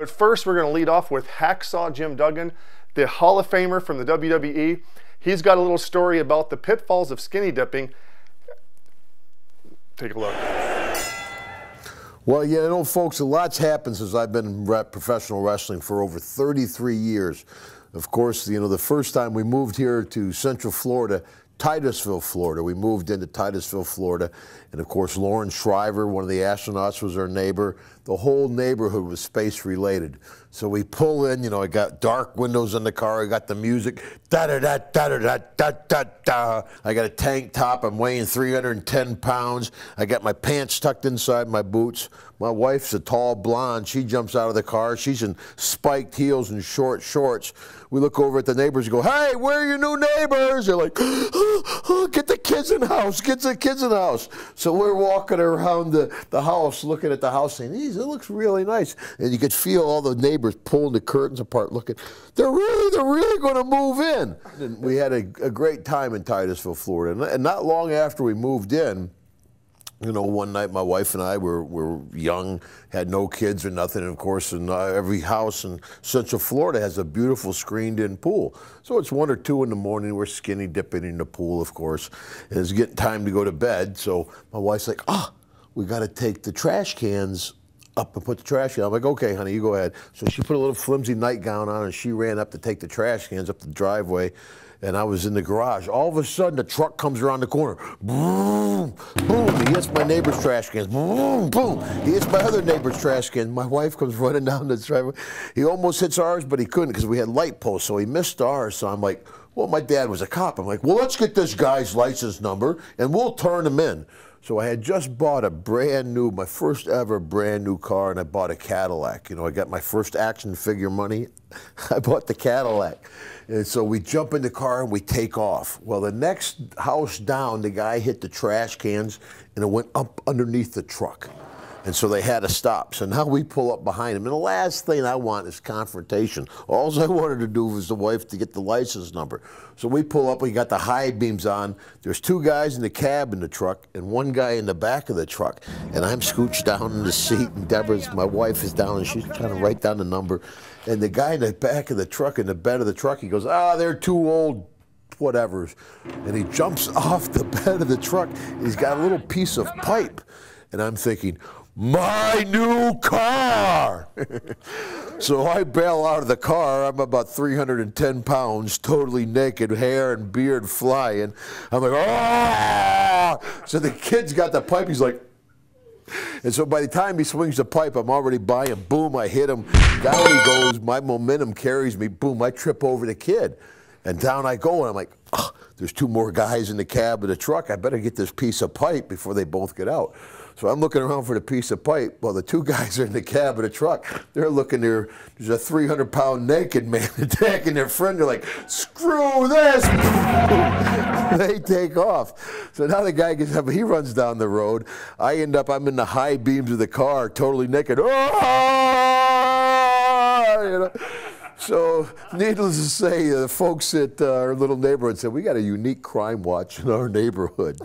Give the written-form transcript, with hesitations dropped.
But first, we're going to lead off with Hacksaw Jim Duggan, the Hall of Famer from the WWE. He's got a little story about the pitfalls of skinny dipping. Take a look. Well, you know, folks, a lot's happened since I've been in professional wrestling for over 33 years. Of course, you know, the first time we moved here to Central Florida, Titusville, Florida. We moved into Titusville, Florida, and of course Lauren Shriver, one of the astronauts, was our neighbor. The whole neighborhood was space related. So we pull in, you know, I got dark windows in the car, I got the music, da-da-da-da-da-da-da-da. I got a tank top, I'm weighing 310 pounds. I got my pants tucked inside my boots. My wife's a tall blonde, she jumps out of the car, she's in spiked heels and short shorts. We look over at the neighbors and go, "Hey, where are your new neighbors?" They're like, "Oh, get the kids in the house, get the kids in the house." So we're walking around the house, looking at the house, saying, "Geez, it looks really nice." And you could feel all the neighbors pulling the curtains apart, looking, they're really going to move in. And we had a great time in Titusville, Florida. And not long after we moved in, you know, one night my wife and I were young, had no kids or nothing, and of course every house in Central Florida has a beautiful screened-in pool. So it's 1 or 2 in the morning, we're skinny dipping in the pool, of course, and it's getting time to go to bed, so my wife's like, we got to take the trash cans up and put the trash can. I'm like, "Okay, honey, you go ahead." So she put a little flimsy nightgown on and she ran up to take the trash cans up the driveway. And I was in the garage. All of a sudden, the truck comes around the corner. Boom, boom. He hits my neighbor's trash cans. Boom, boom. He hits my other neighbor's trash can. My wife comes running down the driveway. He almost hits ours, but he couldn't because we had light posts, so he missed ours. So I'm like, well, my dad was a cop. I'm like, well, let's get this guy's license number, and we'll turn him in. So I had just bought a brand new, my first ever brand new car, and I bought a Cadillac. You know, I got my first action figure money. I bought the Cadillac. And so we jump in the car and we take off. Well, the next house down, the guy hit the trash cans and it went up underneath the truck. And so they had to stop. So now we pull up behind him. And the last thing I want is confrontation. All I wanted to do was the wife to get the license number. So we pull up, we got the high beams on. There's 2 guys in the cab in the truck and 1 guy in the back of the truck. And I'm scooched down in the seat, and my wife is down, and she's trying to write down the number. And the guy in the back of the truck, in the bed of the truck, he goes, "They're too old, whatevers." And he jumps off the bed of the truck, and he's got a little piece of pipe. And I'm thinking, my new car! So I bail out of the car. I'm about 310 pounds, totally naked, hair and beard flying. I'm like, "Ah!" So the kid's got the pipe. He's like, and so by the time he swings the pipe, I'm already by him. Boom, I hit him. Down he goes. My momentum carries me. Boom, I trip over the kid. And down I go, and I'm like, there's 2 more guys in the cab of the truck. I better get this piece of pipe before they both get out. So I'm looking around for the piece of pipe. Well, the 2 guys are in the cab of the truck. They're looking there. There's a 300-pound naked man attacking their friend. They're like, "Screw this!" They take off. So now the guy gets up. He runs down the road. I'm in the high beams of the car, totally naked. You know? So, needless to say, the folks at our little neighborhood said, "We got a unique crime watch in our neighborhood."